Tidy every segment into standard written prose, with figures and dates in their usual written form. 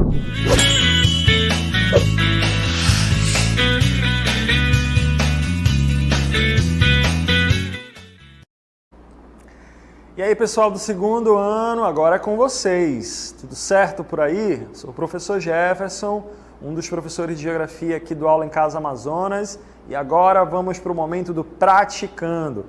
E aí, pessoal do segundo ano, agora é com vocês. Tudo certo por aí? Sou o professor Jefferson, um dos professores de Geografia aqui do Aula em Casa Amazonas. E agora vamos para o momento do praticando.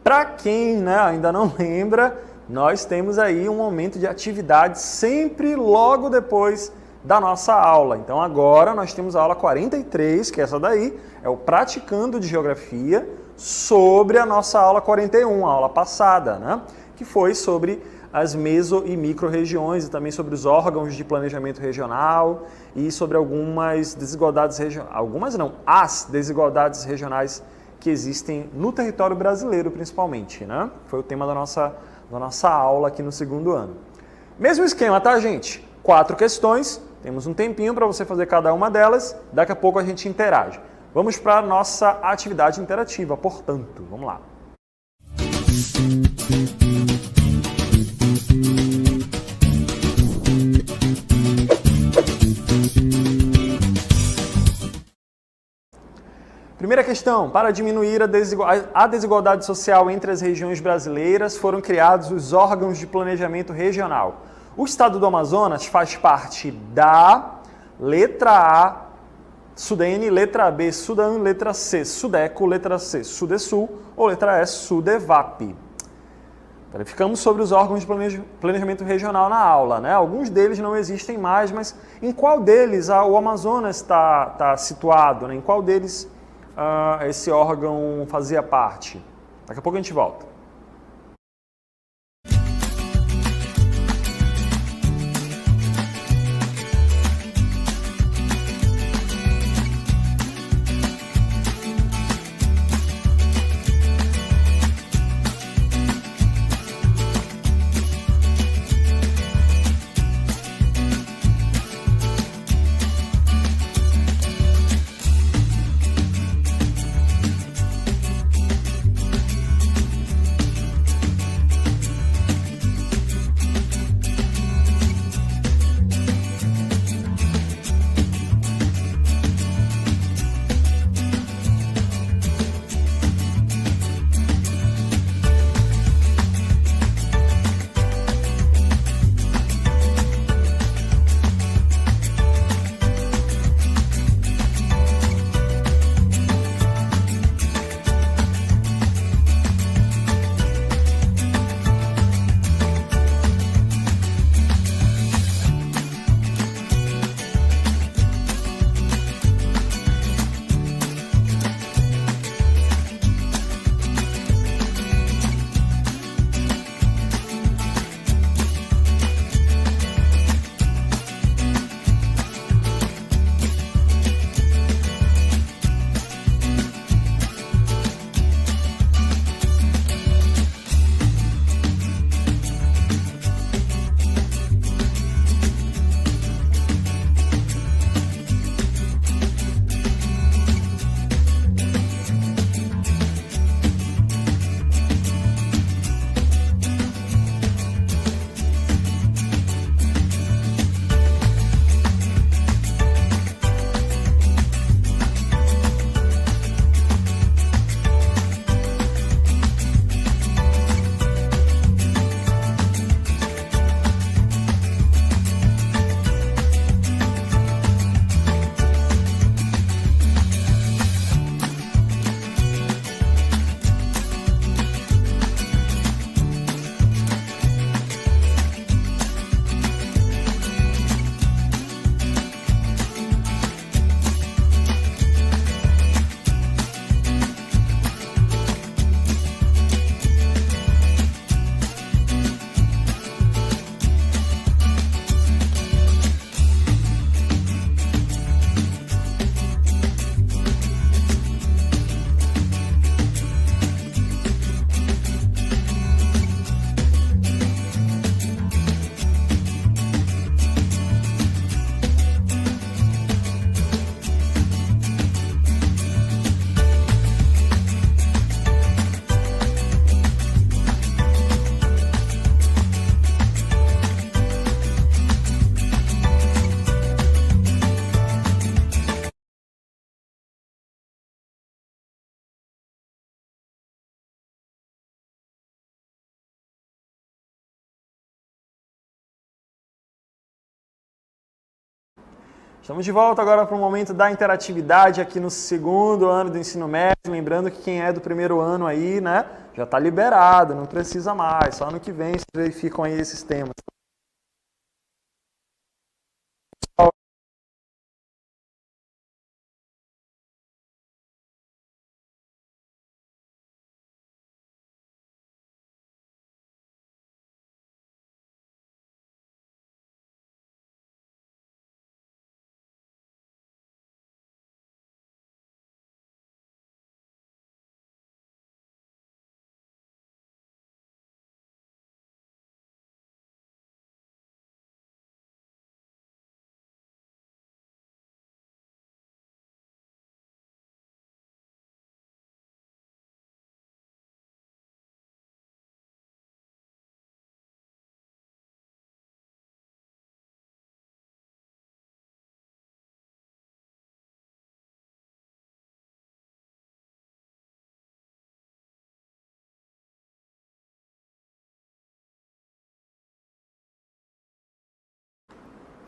Para quem ainda não lembra, nós temos aí um momento de atividade sempre logo depois da nossa aula. Então agora nós temos a aula 43, que é essa daí, é o Praticando de Geografia, sobre a nossa aula 41, a aula passada, né? Que foi sobre as meso- e micro-regiões e também sobre os órgãos de planejamento regional e sobre algumas desigualdades regionais, as desigualdades regionais que existem no território brasileiro, principalmente, né? Foi o tema da nossa aula aqui no segundo ano. Mesmo esquema, tá, gente? 4 questões, temos um tempinho para você fazer cada uma delas, daqui a pouco a gente interage. Vamos para a nossa atividade interativa, portanto, vamos lá. Primeira questão, para diminuir a desigualdade social entre as regiões brasileiras, foram criados os órgãos de planejamento regional. O estado do Amazonas faz parte da letra A, Sudene, letra B, Sudan, letra C, Sudeco, letra C, Sudesul ou letra E, Sudevap. Verificamos sobre os órgãos de planejamento regional na aula, né? Alguns deles não existem mais, mas em qual deles o Amazonas está situado, né? Em qual deles esse órgão fazia parte? Daqui a pouco a gente volta. Estamos de volta agora para o momento da interatividade aqui no segundo ano do ensino médio. Lembrando que quem é do primeiro ano aí, né, já está liberado, não precisa mais. Só ano que vem vocês verificam aí esses temas.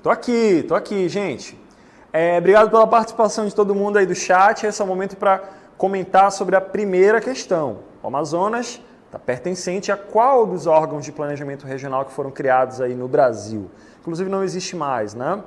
Tô aqui, gente. Obrigado pela participação de todo mundo aí do chat. Esse é o momento para comentar sobre a primeira questão. O Amazonas está pertencente a qual dos órgãos de planejamento regional que foram criados aí no Brasil? Inclusive não existe mais, né?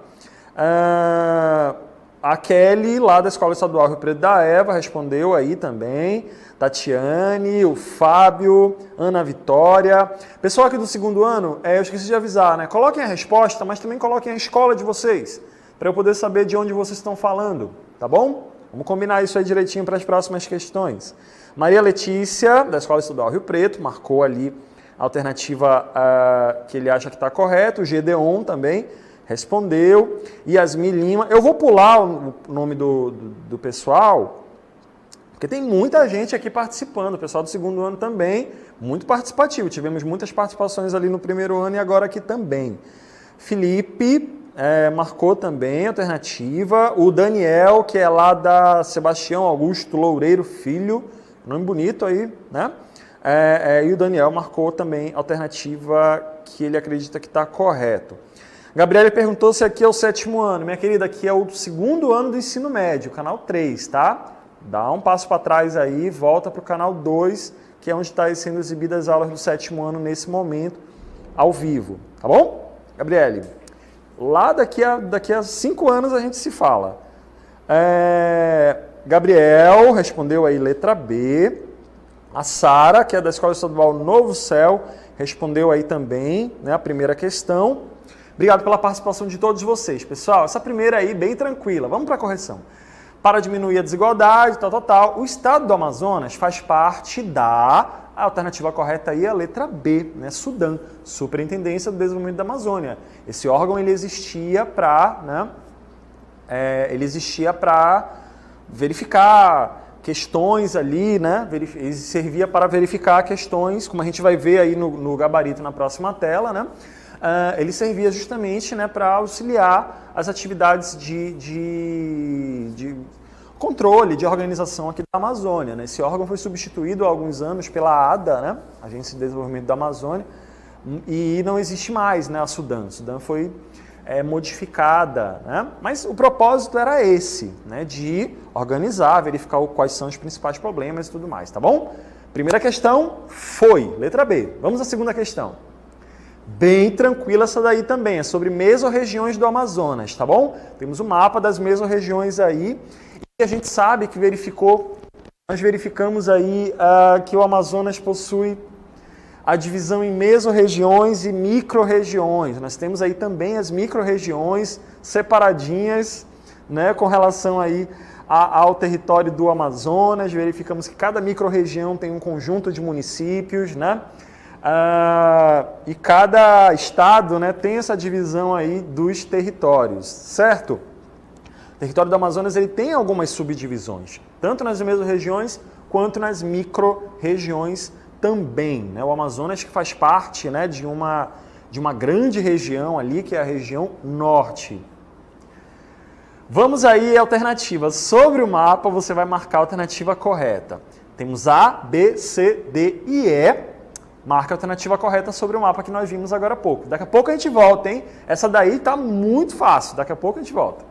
A Kelly, lá da Escola Estadual Rio Preto da Eva, respondeu aí também. Tatiane, o Fábio, Ana Vitória. Pessoal aqui do segundo ano, eu esqueci de avisar, né? Coloquem a resposta, mas também coloquem a escola de vocês, para eu poder saber de onde vocês estão falando, tá bom? Vamos combinar isso aí direitinho para as próximas questões. Maria Letícia, da Escola Estadual Rio Preto, marcou ali a alternativa que ele acha que está correta. O Gedeon também respondeu. Yasmin Lima. Eu vou pular o nome do pessoal, porque tem muita gente aqui participando. O pessoal do segundo ano também, muito participativo. Tivemos muitas participações ali no primeiro ano e agora aqui também. Felipe marcou também a alternativa. O Daniel, que é lá da Sebastião Augusto Loureiro Filho, nome bonito aí, né? E o Daniel marcou também a alternativa que ele acredita que está correto. Gabriele perguntou se aqui é o 7º ano. Minha querida, aqui é o segundo ano do ensino médio, canal 3, tá? Dá um passo para trás aí, volta para o canal 2, que é onde está sendo exibidas as aulas do 7º ano nesse momento, ao vivo. Tá bom? Gabriele, lá daqui a 5 anos a gente se fala. Gabriel respondeu aí letra B. A Sara, que é da Escola Estadual Novo Céu, respondeu aí também, né, a primeira questão. Obrigado pela participação de todos vocês. Pessoal, essa primeira aí bem tranquila. Vamos para a correção. Para diminuir a desigualdade, tal. O estado do Amazonas faz parte a alternativa correta aí é a letra B, né? Sudã, Superintendência do Desenvolvimento da Amazônia. Esse órgão ele existia para verificar questões ali, né? Ele servia para verificar questões, como a gente vai ver aí no gabarito na próxima tela, né? Ele servia justamente, né, para auxiliar as atividades de controle, de organização aqui da Amazônia, né? Esse órgão foi substituído há alguns anos pela ADA, né, Agência de Desenvolvimento da Amazônia, e não existe mais, né, a Sudã. A Sudã foi modificada, né? Mas o propósito era esse, né, de organizar, verificar quais são os principais problemas e tudo mais, tá bom? Primeira questão foi, letra B. Vamos à segunda questão. Bem tranquila essa daí também, é sobre mesorregiões do Amazonas, tá bom? Temos o mapa das mesorregiões aí, e a gente sabe que nós verificamos aí que o Amazonas possui a divisão em mesorregiões e microrregiões. Nós temos aí também as microrregiões separadinhas, né, com relação aí ao território do Amazonas. Verificamos que cada microrregião tem um conjunto de municípios, né? E cada estado, né, tem essa divisão aí dos territórios, certo? O território do Amazonas ele tem algumas subdivisões, tanto nas mesorregiões quanto nas micro-regiões também, né? O Amazonas que faz parte, né, de uma grande região ali, que é a região norte. Vamos aí à alternativa. Sobre o mapa, você vai marcar a alternativa correta. Temos A, B, C, D e E. Marca a alternativa correta sobre o mapa que nós vimos agora há pouco. Daqui a pouco a gente volta, hein? Essa daí tá muito fácil. Daqui a pouco a gente volta.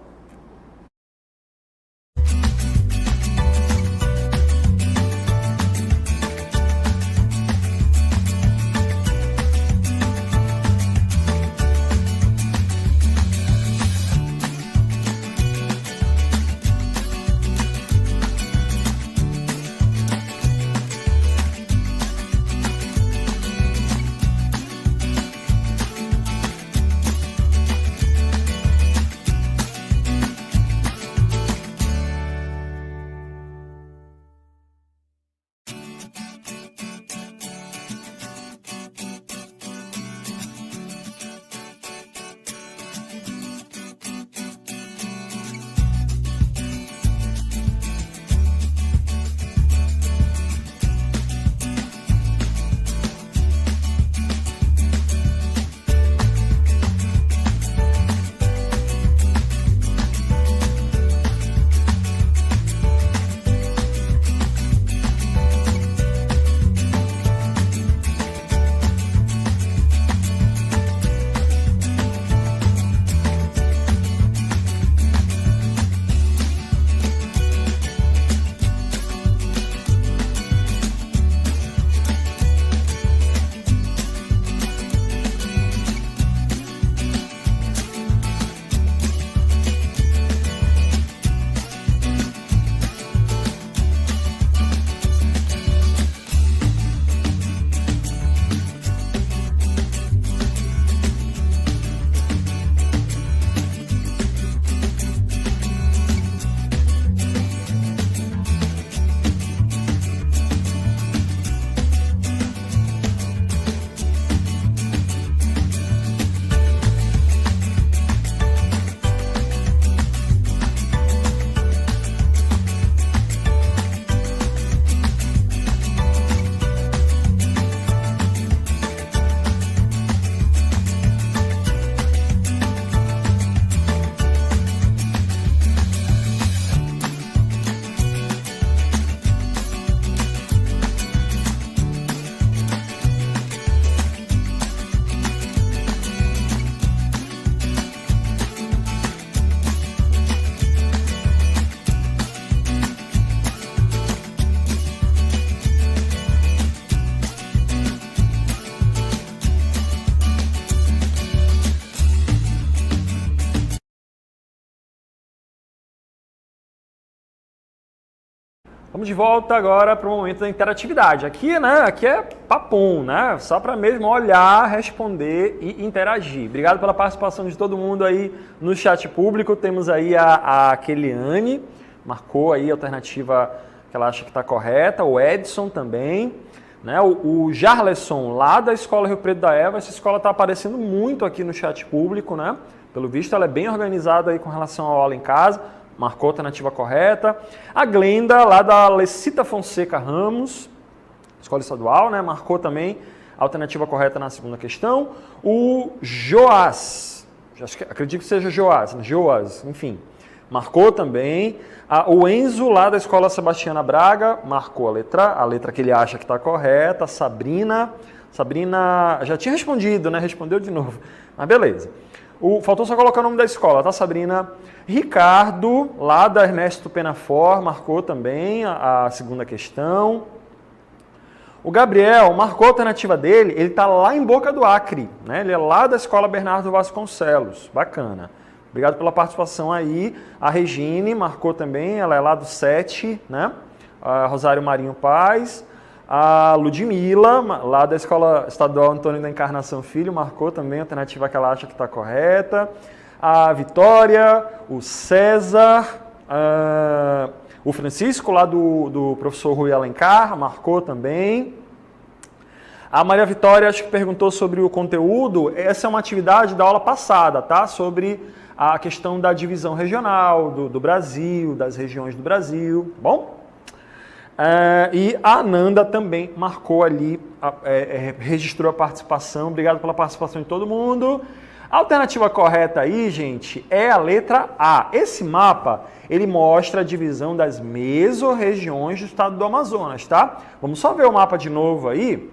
Vamos de volta agora para o momento da interatividade. Aqui, né, aqui é papum, né? Só para mesmo olhar, responder e interagir. Obrigado pela participação de todo mundo aí no chat público. Temos aí a Keliane, marcou aí a alternativa que ela acha que está correta. O Edson também. Né? O Jarleson, lá da Escola Rio Preto da Eva. Essa escola está aparecendo muito aqui no chat público, né? Pelo visto, ela é bem organizada aí com relação à aula em casa. Marcou a alternativa correta. A Glenda, lá da Lecita Fonseca Ramos, escola estadual, né? Marcou também a alternativa correta na segunda questão. O Joás, acredito que seja Joás, né? Joás, enfim, marcou também. O Enzo, lá da Escola Sebastiana Braga, marcou a letra que ele acha que está correta. Sabrina já tinha respondido, né? Respondeu de novo, mas beleza. Faltou só colocar o nome da escola, tá, Sabrina? Ricardo, lá da Ernesto Penafor, marcou também a segunda questão. O Gabriel marcou a alternativa dele, ele está lá em Boca do Acre, né? Ele é lá da Escola Bernardo Vasconcelos, bacana. Obrigado pela participação aí. A Regine marcou também, ela é lá do 7, né? A Rosário Marinho Paz. A Ludmila, lá da Escola Estadual Antônio da Encarnação Filho, marcou também a alternativa que ela acha que está correta. A Vitória, o César, o Francisco, lá do professor Rui Alencar, marcou também. A Maria Vitória, acho que perguntou sobre o conteúdo. Essa é uma atividade da aula passada, tá? Sobre a questão da divisão regional do Brasil, das regiões do Brasil, bom? E a Ananda também marcou ali, registrou a participação. Obrigado pela participação de todo mundo. A alternativa correta aí, gente, é a letra A. Esse mapa, ele mostra a divisão das mesorregiões do estado do Amazonas, tá? Vamos só ver o mapa de novo aí.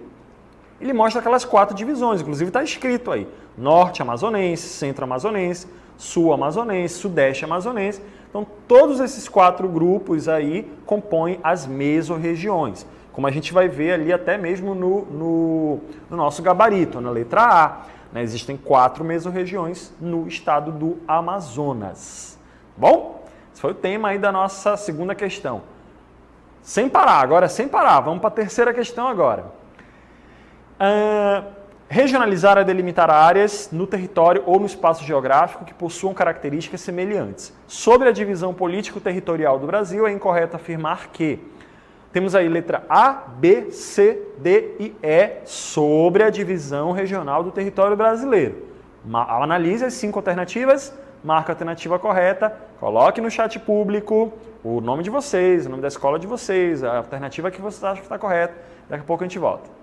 Ele mostra aquelas 4 divisões, inclusive está escrito aí. Norte amazonense, centro amazonense, sul amazonense, sudeste amazonense. Então, todos esses 4 grupos aí compõem as mesorregiões, como a gente vai ver ali até mesmo no nosso gabarito, na letra A. Né? Existem 4 mesorregiões no estado do Amazonas. Bom, esse foi o tema aí da nossa segunda questão. Sem parar, agora sem parar. Vamos para a terceira questão agora. Regionalizar é delimitar áreas no território ou no espaço geográfico que possuam características semelhantes. Sobre a divisão político-territorial do Brasil, é incorreto afirmar que... Temos aí letra A, B, C, D e E sobre a divisão regional do território brasileiro. Analise as 5 alternativas, marque a alternativa correta, coloque no chat público o nome de vocês, o nome da escola de vocês, a alternativa que vocês acham que está correta. Daqui a pouco a gente volta.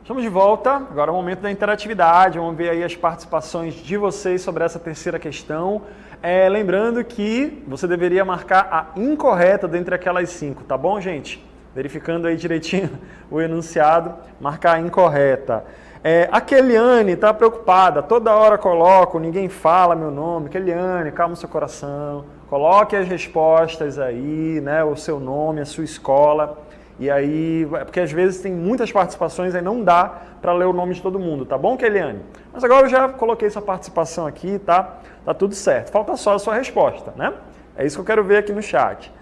Estamos de volta, agora é o momento da interatividade, vamos ver aí as participações de vocês sobre essa terceira questão. Lembrando que você deveria marcar a incorreta dentre aquelas 5, tá bom, gente? Verificando aí direitinho o enunciado, marcar a incorreta. A Keliane está preocupada, toda hora coloco, ninguém fala meu nome. Keliane, calma o seu coração, coloque as respostas aí, né, o seu nome, a sua escola. E aí, porque às vezes tem muitas participações, aí não dá para ler o nome de todo mundo, tá bom, Keliane? Mas agora eu já coloquei sua participação aqui, tá? Tá tudo certo. Falta só a sua resposta, né? É isso que eu quero ver aqui no chat.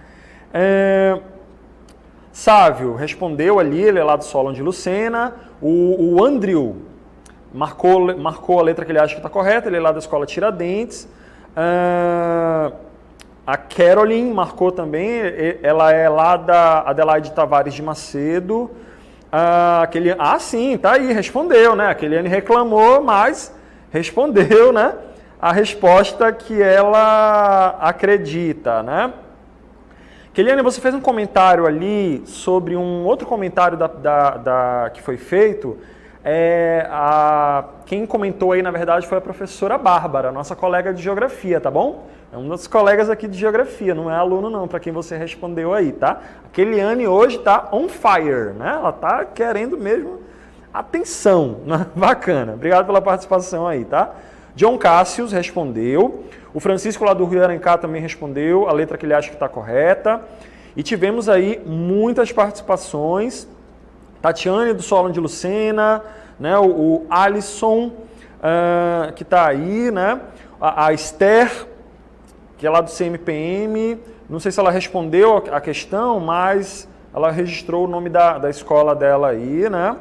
Sávio respondeu ali, ele é lá do Solon de Lucena. O Andrew marcou a letra que ele acha que está correta, ele é lá da Escola Tiradentes. A Caroline marcou também, ela é lá da Adelaide Tavares de Macedo. Sim, tá aí, respondeu, né? A Keliane reclamou, mas respondeu, né? A resposta que ela acredita, né? Keliane, você fez um comentário ali sobre um outro comentário que foi feito. Quem comentou aí, na verdade, foi a professora Bárbara, nossa colega de geografia, tá bom? É um dos colegas aqui de geografia, não é aluno não, para quem você respondeu aí, tá? A Keliane hoje tá on fire, né? Ela tá querendo mesmo atenção, né? Bacana. Obrigado pela participação aí, tá? John Cássius respondeu, o Francisco lá do Rio Arancar também respondeu, a letra que ele acha que está correta. E tivemos aí muitas participações, Tatiane do Solon de Lucena, né? O Alisson, que está aí, né? A Esther, que é lá do CMPM, não sei se ela respondeu a questão, mas ela registrou o nome da escola dela aí, né?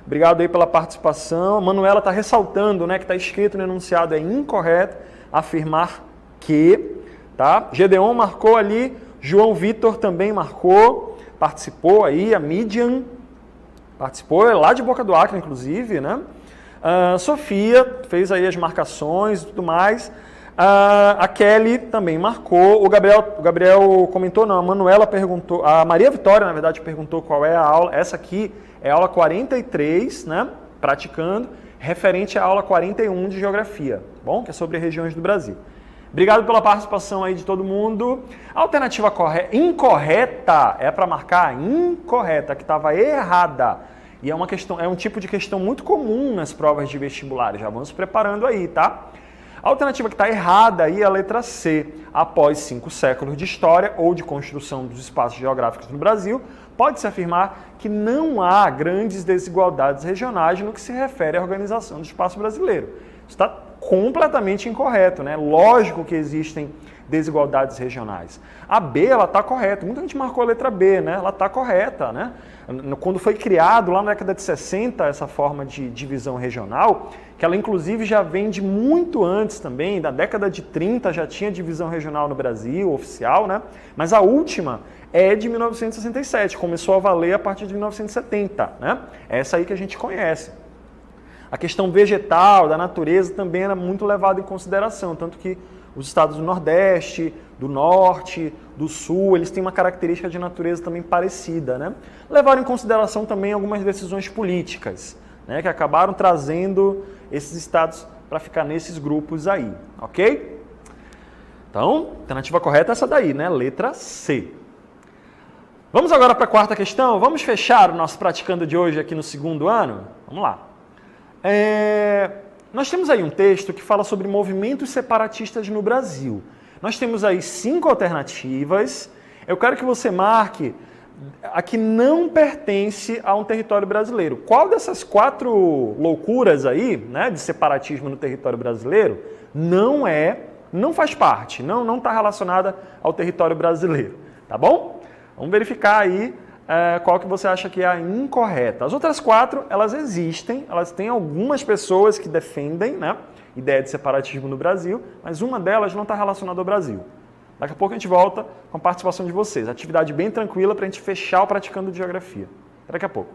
Obrigado aí pela participação. A Manuela está ressaltando, né, que está escrito no enunciado, é incorreto afirmar que, tá? Gedeon marcou ali, João Vitor também marcou, participou aí, a Midian participou, é lá de Boca do Acre, inclusive, né? Sofia fez aí as marcações e tudo mais. A Kelly também marcou, o Gabriel comentou, não, a Manuela perguntou, a Maria Vitória, na verdade, perguntou qual é a aula, essa aqui é a aula 43, né, praticando, referente à aula 41 de Geografia, bom? Que é sobre regiões do Brasil. Obrigado pela participação aí de todo mundo. A alternativa incorreta é para marcar a incorreta, que estava errada. E é um tipo de questão muito comum nas provas de vestibular, já vamos preparando aí, tá? A alternativa que está errada aí é a letra C. Após 5 séculos de história ou de construção dos espaços geográficos no Brasil, pode-se afirmar que não há grandes desigualdades regionais no que se refere à organização do espaço brasileiro. Isso está completamente incorreto, né? Lógico que existem desigualdades regionais. A B, ela está correta. Muita gente marcou a letra B, né? Ela está correta, né? Quando foi criado lá na década de 60 essa forma de divisão regional, que ela inclusive já vem de muito antes também, da década de 30 já tinha divisão regional no Brasil, oficial, né? Mas a última é de 1967, começou a valer a partir de 1970, né? Essa aí que a gente conhece. A questão vegetal, da natureza, também era muito levada em consideração, tanto que os estados do Nordeste, do Norte, do Sul, eles têm uma característica de natureza também parecida, né? Levaram em consideração também algumas decisões políticas, né, que acabaram trazendo esses estados para ficar nesses grupos aí, ok? Então, a alternativa correta é essa daí, né? Letra C. Vamos agora para a quarta questão? Vamos fechar o nosso praticando de hoje aqui no segundo ano? Vamos lá. Nós temos aí um texto que fala sobre movimentos separatistas no Brasil. Nós temos aí 5 alternativas. Eu quero que você marque a que não pertence a um território brasileiro. Qual dessas 4 loucuras aí, né, de separatismo no território brasileiro, não faz parte, não está relacionada ao território brasileiro, tá bom? Vamos verificar aí qual que você acha que é a incorreta. As outras 4, elas existem, elas têm algumas pessoas que defendem, né, ideia de separatismo no Brasil, mas uma delas não está relacionada ao Brasil. Daqui a pouco a gente volta com a participação de vocês. Atividade bem tranquila para a gente fechar o praticando de geografia. Daqui a pouco.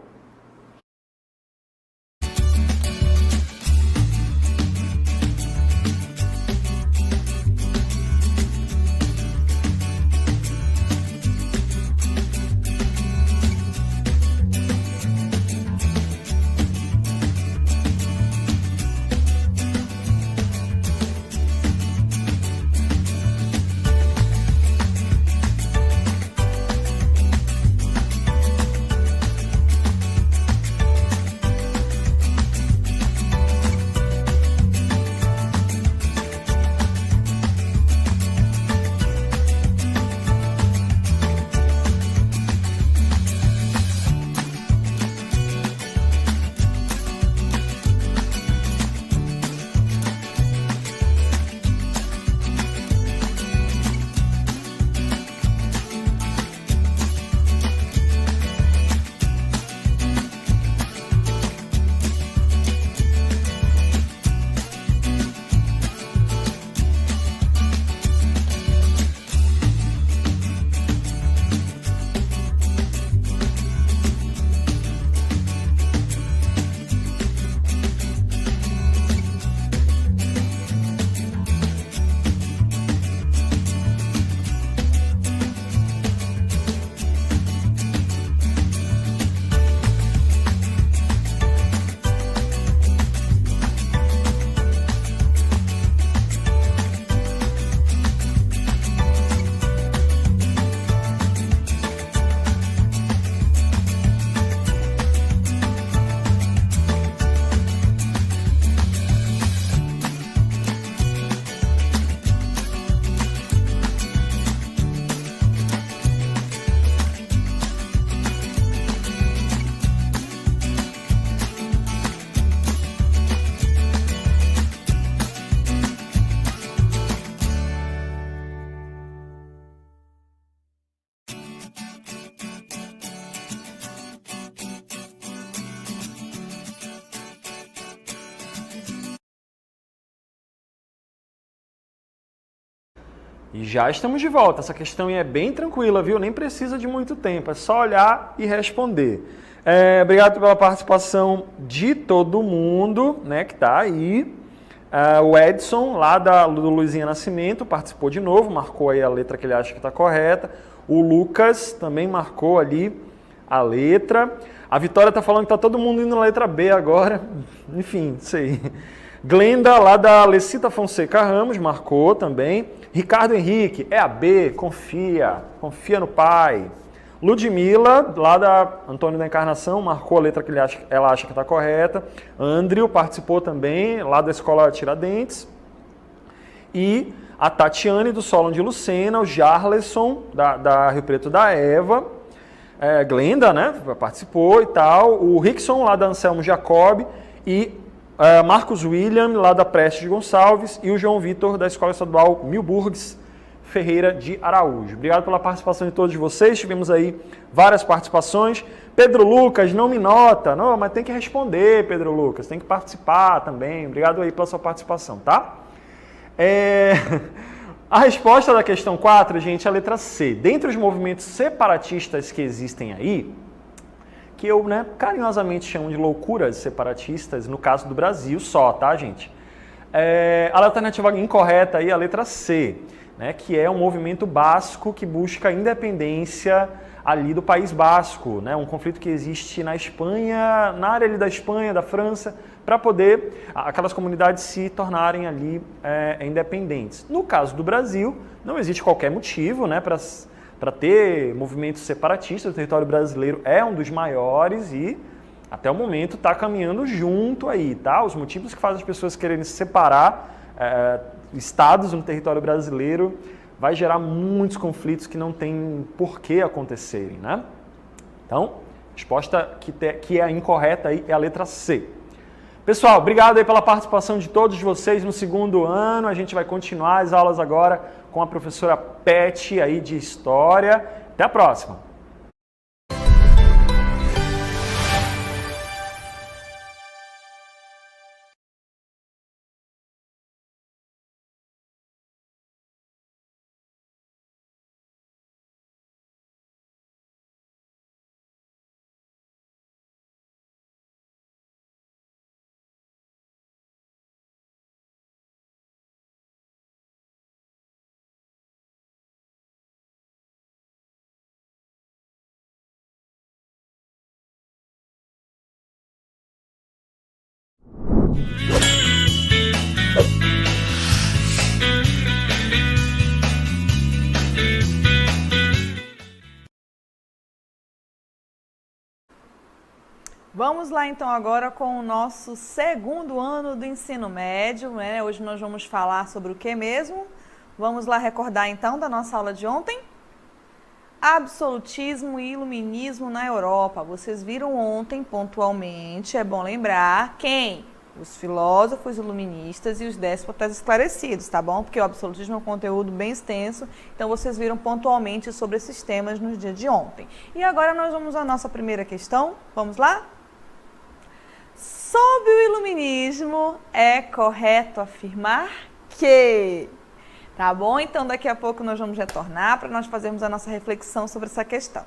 E já estamos de volta. Essa questão é bem tranquila, viu? Nem precisa de muito tempo, é só olhar e responder. Obrigado pela participação de todo mundo, né, que está aí. O Edson, lá do Luizinha Nascimento, participou de novo, marcou aí a letra que ele acha que está correta. O Lucas também marcou ali a letra. A Vitória está falando que está todo mundo indo na letra B agora. Enfim, isso aí. Glenda, lá da Lecita Fonseca Ramos, marcou também. Ricardo Henrique, é a B, confia no pai. Ludmila, lá da Antônio da Encarnação, marcou a letra que ela acha que está correta. Andrew participou também, lá da Escola Tiradentes. E a Tatiane, do Solon de Lucena, o Jarleson, da Rio Preto da Eva. Glenda, né, participou e tal. O Rickson, lá da Anselmo Jacob. E Marcos William, lá da Prestes de Gonçalves. E o João Vitor, da Escola Estadual Milburgues Ferreira de Araújo. Obrigado pela participação de todos vocês. Tivemos aí várias participações. Pedro Lucas, não me nota. Não, mas tem que responder, Pedro Lucas. Tem que participar também. Obrigado aí pela sua participação, tá? A resposta da questão 4, gente, é a letra C. Dentre os movimentos separatistas que existem aí, que eu, né, carinhosamente chamo de loucuras separatistas, no caso do Brasil só, tá, gente? A alternativa incorreta aí é a letra C, né, que é um movimento basco que busca a independência ali do País Basco, né, um conflito que existe na Espanha, na área ali da Espanha, da França, para poder aquelas comunidades se tornarem ali independentes. No caso do Brasil, não existe qualquer motivo, né, para ter movimentos separatistas. O território brasileiro é um dos maiores e até o momento está caminhando junto aí, tá? Os motivos que fazem as pessoas quererem se separar estados no território brasileiro vai gerar muitos conflitos que não tem por que acontecerem, né? Então, a resposta que é incorreta aí é a letra C. Pessoal, obrigado aí pela participação de todos vocês no segundo ano. A gente vai continuar as aulas agora com a professora Pet aí de História. Até a próxima! Vamos lá então agora com o nosso segundo ano do ensino médio, né? Hoje nós vamos falar sobre o que mesmo? Vamos lá recordar então da nossa aula de ontem? Absolutismo e iluminismo na Europa. Vocês viram ontem pontualmente, é bom lembrar, quem? Os filósofos iluministas e os déspotas esclarecidos, tá bom? Porque o absolutismo é um conteúdo bem extenso, então vocês viram pontualmente sobre esses temas no dia de ontem. E agora nós vamos à nossa primeira questão, vamos lá? Sob o iluminismo, é correto afirmar que... Tá bom? Então daqui a pouco nós vamos retornar para nós fazermos a nossa reflexão sobre essa questão.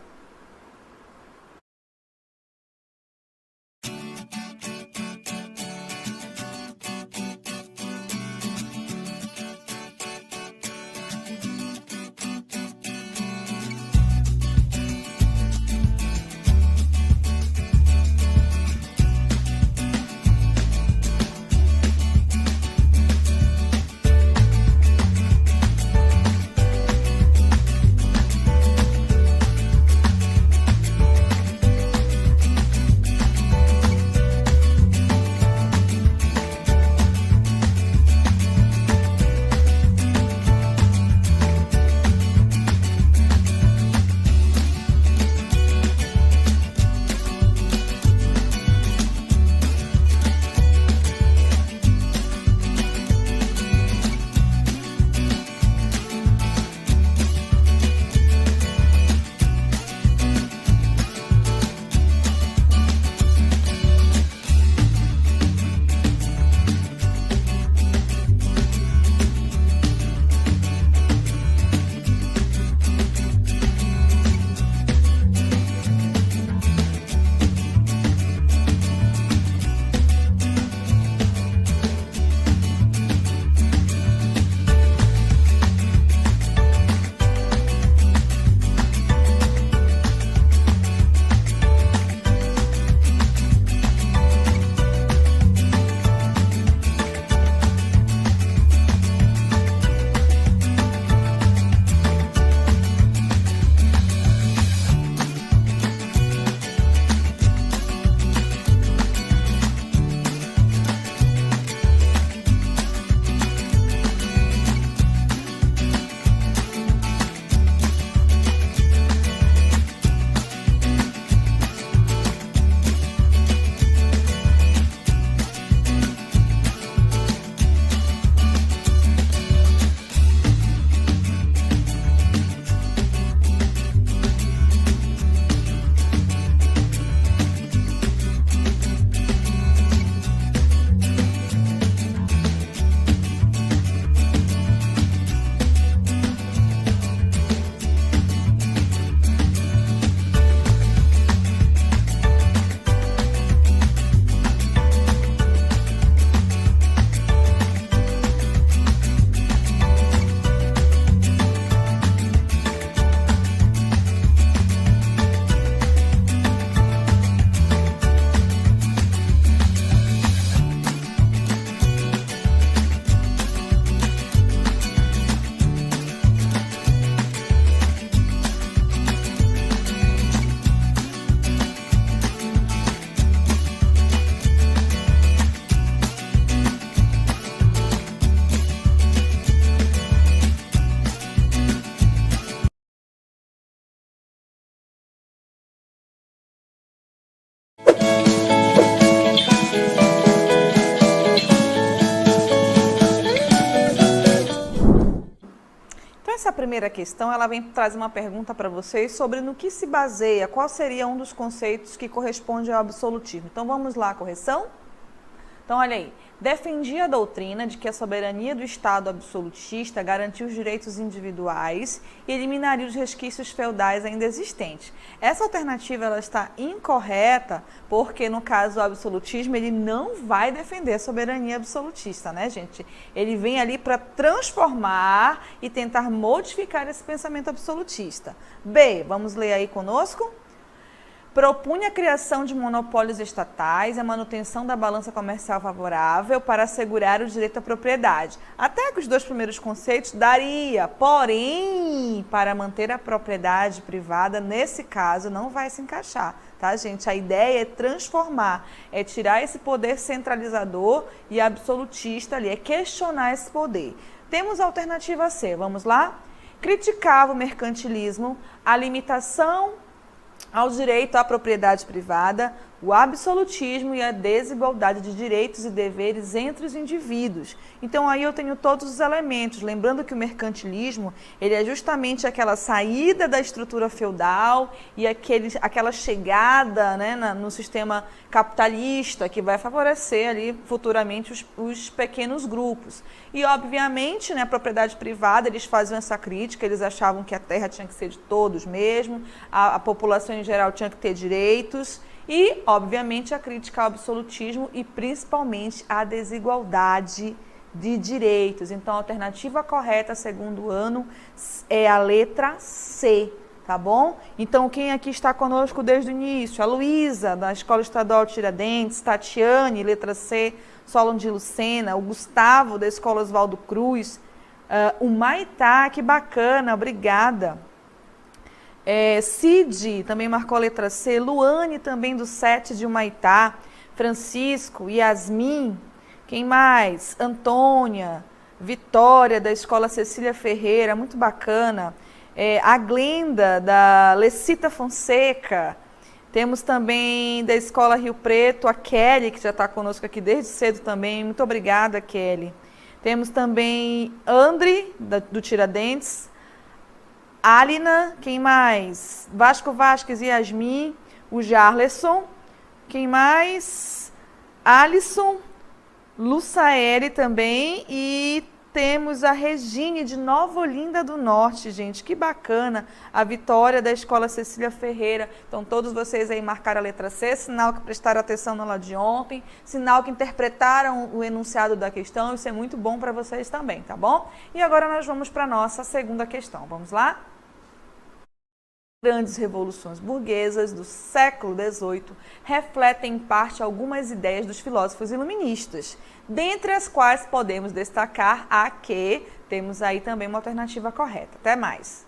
Nessa primeira questão, ela vem trazer uma pergunta para vocês sobre no que se baseia, qual seria um dos conceitos que corresponde ao absolutismo. Então, vamos lá, correção? Então, olha aí. Defendia a doutrina de que a soberania do Estado absolutista garantia os direitos individuais e eliminaria os resquícios feudais ainda existentes. Essa alternativa ela está incorreta porque, no caso do absolutismo, ele não vai defender a soberania absolutista, né, gente? Ele vem ali para transformar e tentar modificar esse pensamento absolutista. B, vamos ler aí conosco? Propunha a criação de monopólios estatais e a manutenção da balança comercial favorável para assegurar o direito à propriedade. Até que os dois primeiros conceitos daria, porém, para manter a propriedade privada, nesse caso, não vai se encaixar, tá, gente? A ideia é transformar, é tirar esse poder centralizador e absolutista ali, é questionar esse poder. Temos a alternativa C, vamos lá? Criticava o mercantilismo, a limitação ao direito à propriedade privada, o absolutismo e a desigualdade de direitos e deveres entre os indivíduos. Então, aí eu tenho todos os elementos. Lembrando que o mercantilismo ele é justamente aquela saída da estrutura feudal e aquela chegada, né, no sistema capitalista que vai favorecer ali futuramente os pequenos grupos. E, obviamente, né, a propriedade privada, eles faziam essa crítica, eles achavam que a terra tinha que ser de todos mesmo, a população em geral tinha que ter direitos. E, obviamente, a crítica ao absolutismo e, principalmente, à desigualdade de direitos. Então, a alternativa correta, segundo ano, é a letra C, tá bom? Então, quem aqui está conosco desde o início? A Luísa, da Escola Estadual Tiradentes, Tatiane, letra C, Solon de Lucena, o Gustavo, da Escola Oswaldo Cruz, o Maitá, que bacana, obrigada. Cid também marcou a letra C, Luane também do 7 de Humaitá, Francisco, Yasmin, quem mais? Antônia, Vitória da Escola Cecília Ferreira, muito bacana, a Glenda da Lecita Fonseca, temos também da Escola Rio Preto, a Kelly, que já está conosco aqui desde cedo também, muito obrigada, Kelly. Temos também André, do Tiradentes, Alina, quem mais? Vasco Vasques e Yasmin, o Jarlerson, quem mais? Alisson, Lucaele também e temos a Regine de Nova Olinda do Norte, gente, que bacana, a Vitória da Escola Cecília Ferreira. Então todos vocês aí marcaram a letra C, sinal que prestaram atenção na aula de ontem, sinal que interpretaram o enunciado da questão, isso é muito bom para vocês também, tá bom? E agora nós vamos para a nossa segunda questão, vamos lá? Grandes revoluções burguesas do século XVIII refletem em parte algumas ideias dos filósofos iluministas, dentre as quais podemos destacar a que temos aí também uma alternativa correta. Até mais!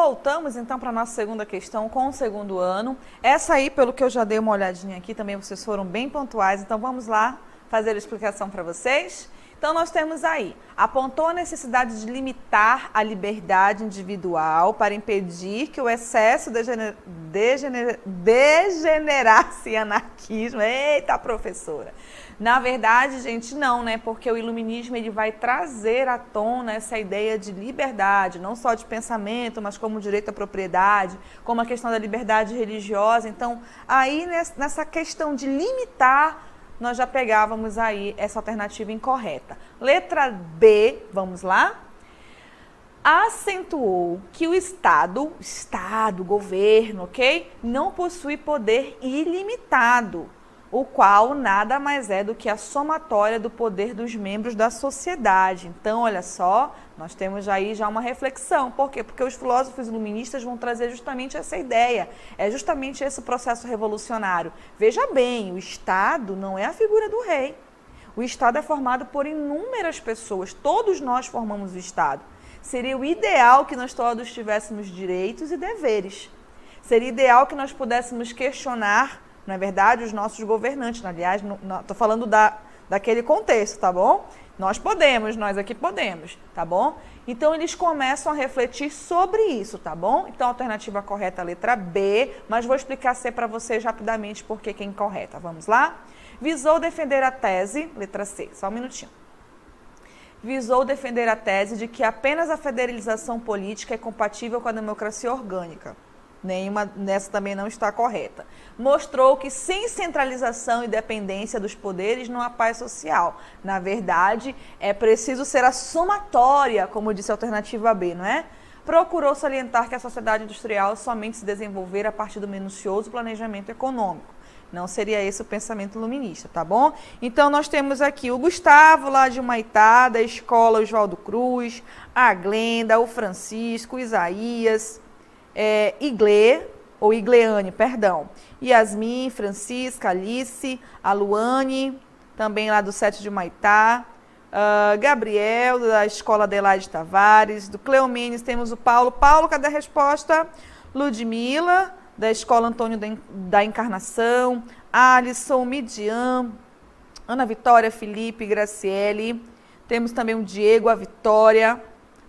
voltamos então para a nossa segunda questão com o segundo ano. Essa aí, pelo que eu já dei uma olhadinha aqui, também vocês foram bem pontuais, então vamos lá fazer a explicação para vocês. Então nós temos aí, apontou a necessidade de limitar a liberdade individual para impedir que o excesso degenerasse em anarquismo. Eita, professora! Na verdade, gente, não, né? Porque o iluminismo ele vai trazer à tona essa ideia de liberdade, não só de pensamento, mas como direito à propriedade, como a questão da liberdade religiosa. Então, aí nessa questão de limitar, nós já pegávamos aí essa alternativa incorreta. Letra B, vamos lá? Acentuou que o Estado, governo, ok? Não possui poder ilimitado, o qual nada mais é do que a somatória do poder dos membros da sociedade. Então, olha só, nós temos aí já uma reflexão. Por quê? Porque os filósofos iluministas vão trazer justamente essa ideia, é justamente esse processo revolucionário. Veja bem, o Estado não é a figura do rei. O Estado é formado por inúmeras pessoas, todos nós formamos o Estado. Seria o ideal que nós todos tivéssemos direitos e deveres. Seria ideal que nós pudéssemos questionar, não é verdade, os nossos governantes. Aliás, estou falando daquele contexto, tá bom? Nós aqui podemos, tá bom? Então, eles começam a refletir sobre isso, tá bom? Então, a alternativa correta é a letra B, mas vou explicar C para vocês rapidamente porque que é incorreta. Vamos lá? Visou defender a tese, letra C, só um minutinho. Visou defender a tese de que apenas a federalização política é compatível com a democracia orgânica. Nenhuma nessa também não está correta. Mostrou que sem centralização e dependência dos poderes não há paz social. Na verdade, é preciso ser a somatória, como disse a alternativa B, não é? Procurou salientar que a sociedade industrial somente se desenvolver a partir do minucioso planejamento econômico. Não seria esse o pensamento iluminista, tá bom? Então, nós temos aqui o Gustavo, lá de Humaitá, da escola Oswaldo Cruz, a Glenda, o Francisco, o Isaías, Igleane, perdão. Yasmin, Francisca, Alice, a Luane, também lá do 7 de Humaitá, Gabriel, da escola Adelaide Tavares, do Cleomenes temos o Paulo. Paulo, cadê a resposta? Ludmila, da escola Antônio da Encarnação, Alisson, Midian, Ana Vitória, Felipe, Graciele, temos também o Diego, a Vitória,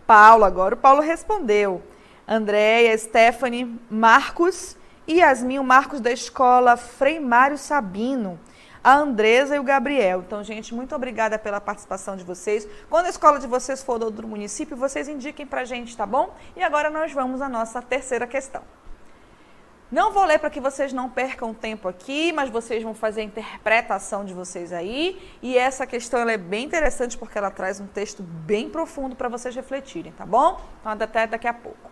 Paulo agora, o Paulo respondeu, Andréia, Stephanie, Marcos e Yasmin, o Marcos da escola Frei Mário Sabino, a Andresa e o Gabriel. Então, gente, muito obrigada pela participação de vocês. Quando a escola de vocês for do outro município, vocês indiquem pra gente, tá bom? E agora nós vamos à nossa terceira questão. Não vou ler para que vocês não percam tempo aqui, mas vocês vão fazer a interpretação de vocês aí. E essa questão ela é bem interessante porque ela traz um texto bem profundo para vocês refletirem, tá bom? Então, até daqui a pouco.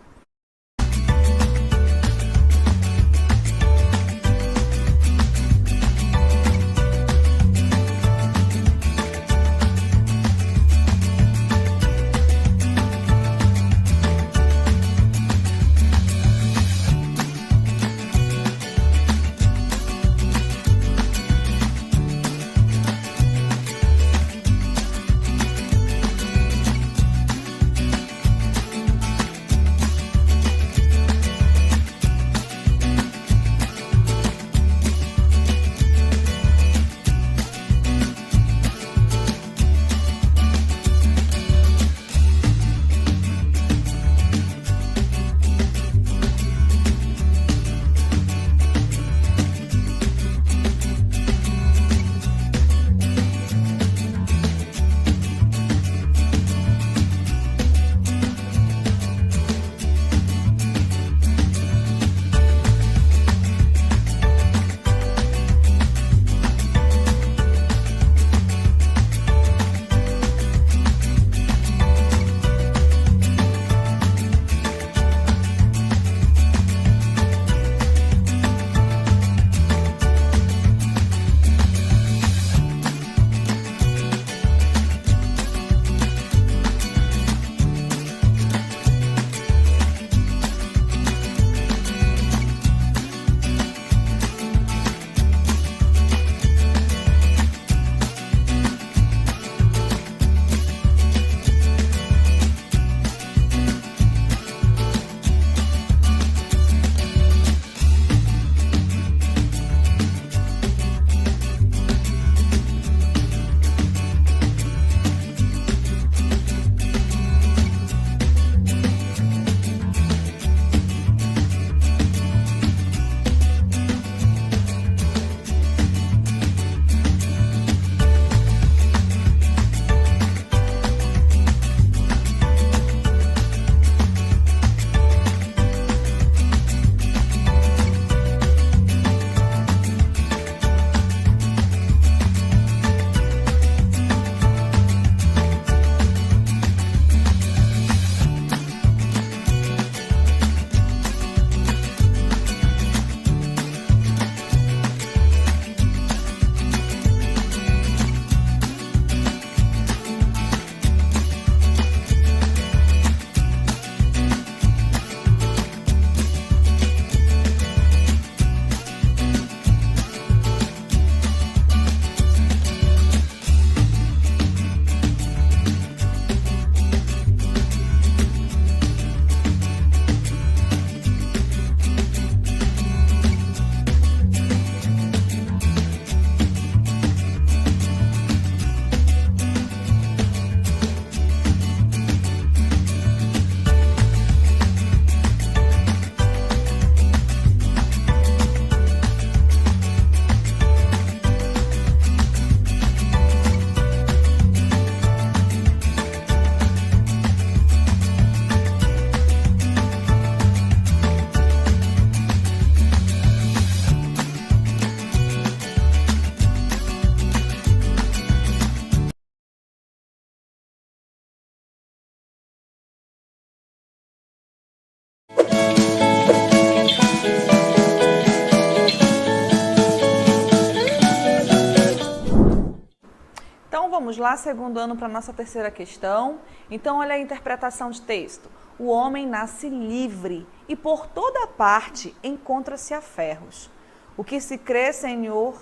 vamos lá, segundo ano, para a nossa terceira questão. Então, olha a interpretação de texto. O homem nasce livre e por toda parte encontra-se a ferros. O que se crê senhor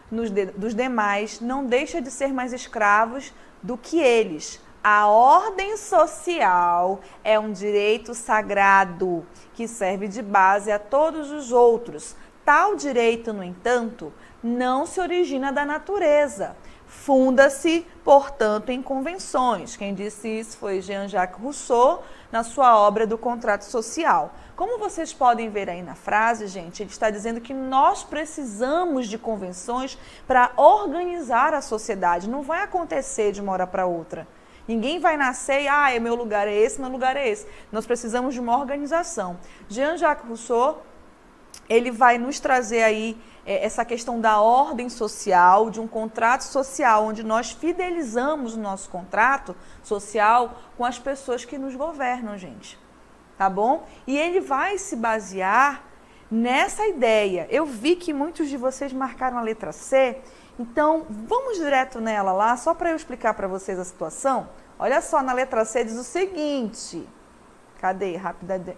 dos demais não deixa de ser mais escravos do que eles. A ordem social é um direito sagrado que serve de base a todos os outros. Tal direito, no entanto, não se origina da natureza. Funda-se, portanto, em convenções. Quem disse isso foi Jean-Jacques Rousseau, na sua obra do Contrato Social. Como vocês podem ver aí na frase, gente, ele está dizendo que nós precisamos de convenções para organizar a sociedade. Não vai acontecer de uma hora para outra. Ninguém vai nascer e, meu lugar é esse, meu lugar é esse. Nós precisamos de uma organização. Jean-Jacques Rousseau, ele vai nos trazer aí essa questão da ordem social, de um contrato social, onde nós fidelizamos o nosso contrato social com as pessoas que nos governam, gente. Tá bom? E ele vai se basear nessa ideia. Eu vi que muitos de vocês marcaram a letra C, então vamos direto nela lá, só para eu explicar para vocês a situação. Olha só, na letra C diz o seguinte. Cadê?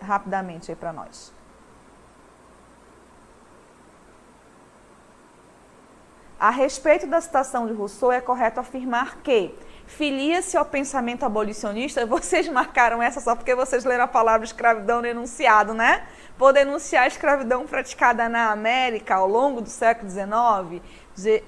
Rapidamente aí para nós. A respeito da citação de Rousseau, é correto afirmar que filia-se ao pensamento abolicionista. Vocês marcaram essa só porque vocês leram a palavra escravidão no enunciado, né? Por denunciar a escravidão praticada na América ao longo do século XIX.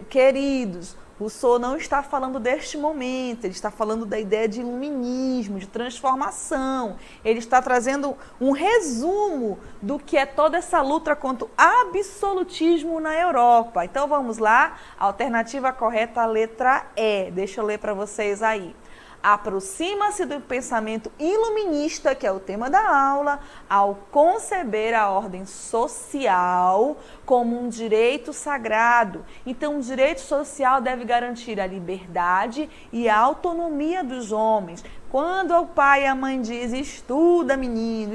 Queridos, Rousseau não está falando deste momento, ele está falando da ideia de iluminismo, de transformação. Ele está trazendo um resumo do que é toda essa luta contra o absolutismo na Europa. Então vamos lá, a alternativa correta, a letra E. Deixa eu ler para vocês aí. Aproxima-se do pensamento iluminista, que é o tema da aula, ao conceber a ordem social como um direito sagrado. Então, o direito social deve garantir a liberdade e a autonomia dos homens. Quando o pai e a mãe dizem, estuda menino,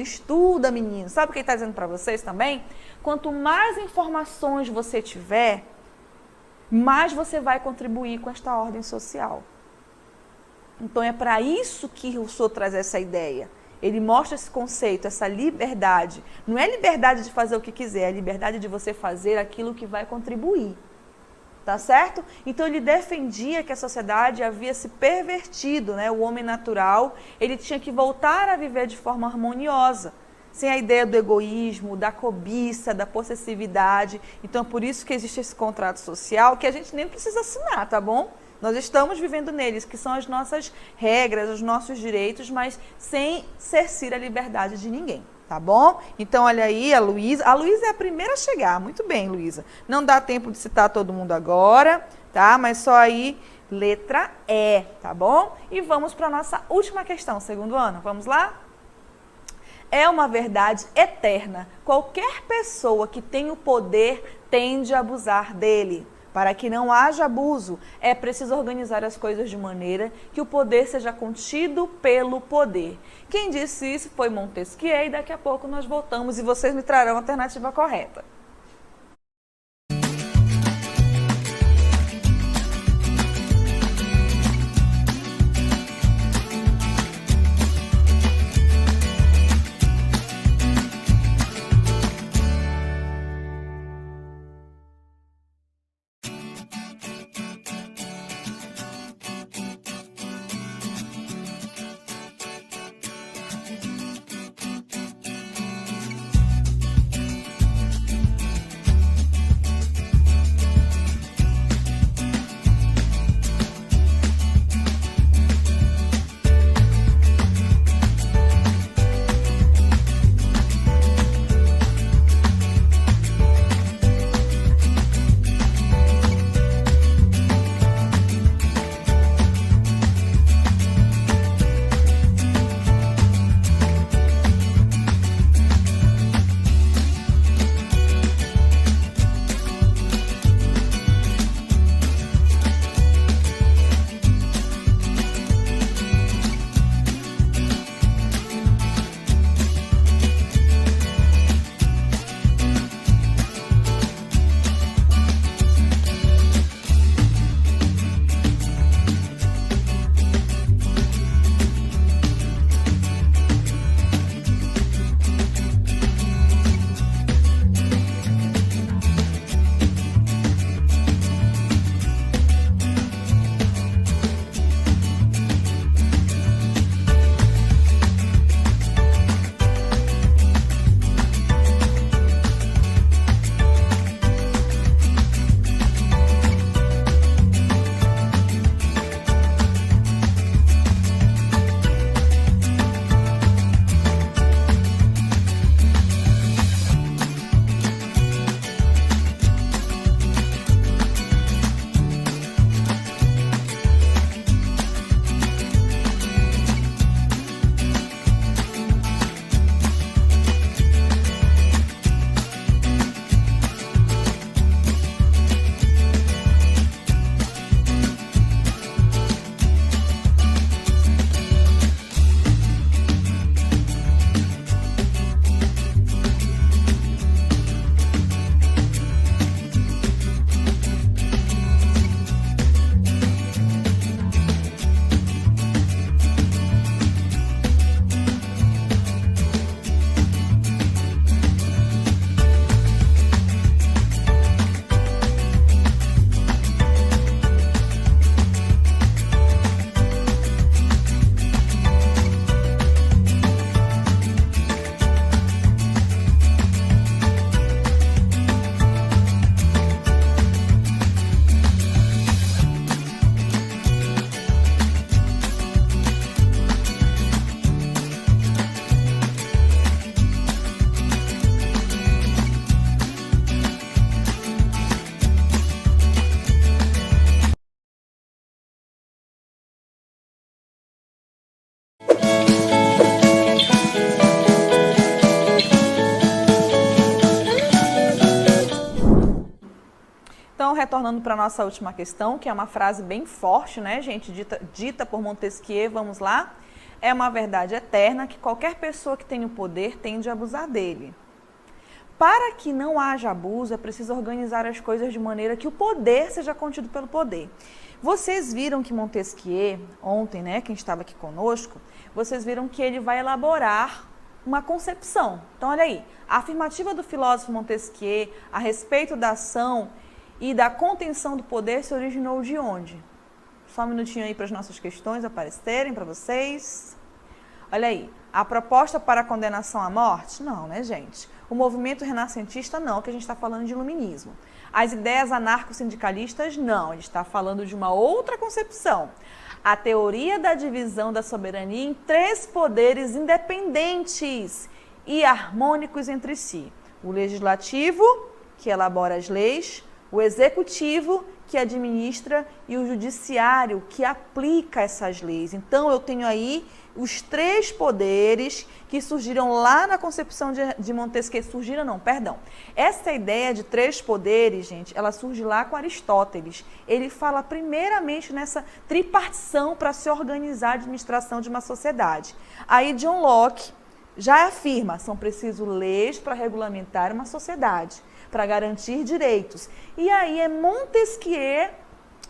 sabe o que ele está dizendo para vocês também? Quanto mais informações você tiver, mais você vai contribuir com esta ordem social. Então, é para isso que Rousseau traz essa ideia. Ele mostra esse conceito, essa liberdade. Não é liberdade de fazer o que quiser, é liberdade de você fazer aquilo que vai contribuir. Tá certo? Então, ele defendia que a sociedade havia se pervertido, né? O homem natural, ele tinha que voltar a viver de forma harmoniosa, sem a ideia do egoísmo, da cobiça, da possessividade. Então, por isso que existe esse contrato social, que a gente nem precisa assinar, tá bom? Nós estamos vivendo neles, que são as nossas regras, os nossos direitos, mas sem cercear a liberdade de ninguém, tá bom? Então, olha aí, a Luísa. A Luísa é a primeira a chegar. Muito bem, Luísa. Não dá tempo de citar todo mundo agora, tá? Mas só aí, letra E, tá bom? E vamos para a nossa última questão, segundo ano. Vamos lá? É uma verdade eterna. Qualquer pessoa que tem o poder tende a abusar dele. Para que não haja abuso, é preciso organizar as coisas de maneira que o poder seja contido pelo poder. Quem disse isso foi Montesquieu e daqui a pouco nós voltamos e vocês me trarão a alternativa correta. retornando para a nossa última questão, que é uma frase bem forte, né, gente, dita por Montesquieu, vamos lá. É uma verdade eterna que qualquer pessoa que tem o poder tende a abusar dele. Para que não haja abuso, é preciso organizar as coisas de maneira que o poder seja contido pelo poder. Vocês viram que Montesquieu, ontem, né, quem estava aqui conosco, vocês viram que ele vai elaborar uma concepção. Então, olha aí, a afirmativa do filósofo Montesquieu a respeito da ação e da contenção do poder se originou de onde? Só um minutinho aí para as nossas questões aparecerem para vocês. Olha aí, a proposta para a condenação à morte? Não, né, gente? O movimento renascentista, não, que a gente está falando de iluminismo. As ideias anarco-sindicalistas, não, a gente está falando de uma outra concepção. A teoria da divisão da soberania em 3 poderes independentes e harmônicos entre si. O legislativo, que elabora as leis, o executivo, que administra, e o judiciário, que aplica essas leis. Então, eu tenho aí os 3 poderes que surgiram lá na concepção de Montesquieu. Surgiram não, perdão. Essa ideia de 3 poderes, gente, ela surge lá com Aristóteles. Ele fala primeiramente nessa tripartição para se organizar a administração de uma sociedade. Aí John Locke já afirma, são preciso leis para regulamentar uma sociedade, para garantir direitos. E aí é Montesquieu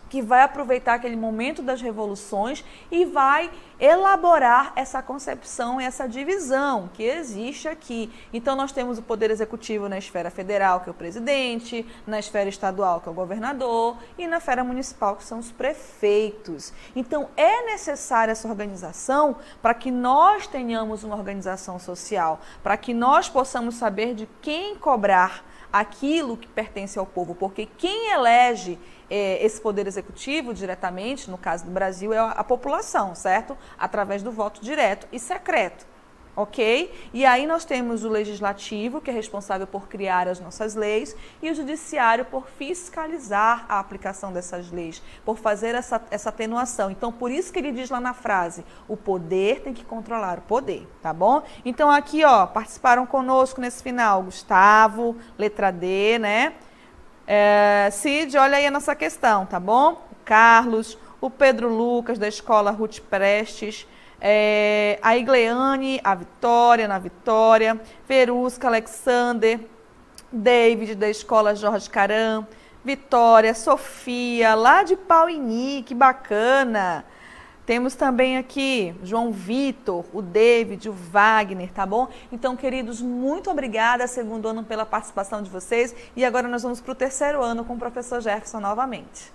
que vai aproveitar aquele momento das revoluções e vai elaborar essa concepção, essa divisão que existe aqui. Então, nós temos o poder executivo na esfera federal, que é o presidente, na esfera estadual, que é o governador, e na esfera municipal, que são os prefeitos. Então, é necessária essa organização para que nós tenhamos uma organização social, para que nós possamos saber de quem cobrar aquilo que pertence ao povo, porque quem elege esse poder executivo diretamente, no caso do Brasil, é a população, certo? Através do voto direto e secreto, ok? E aí nós temos o legislativo, que é responsável por criar as nossas leis, e o judiciário por fiscalizar a aplicação dessas leis, por fazer essa atenuação. Então, por isso que ele diz lá na frase, o poder tem que controlar o poder, tá bom? Então, aqui, ó, participaram conosco nesse final, Gustavo, letra D, né? Cid, olha aí a nossa questão, tá bom? O Carlos, o Pedro Lucas, da escola Ruth Prestes, a Igleane, a Vitória, na Vitória, Verusca, Alexander, David, da escola Jorge Caram, Vitória, Sofia, lá de Pauini, que bacana! Temos também aqui João Vitor, o David, o Wagner, tá bom? Então, queridos, muito obrigada, segundo ano, pela participação de vocês. E agora nós vamos para o 3º ano com o professor Jefferson novamente.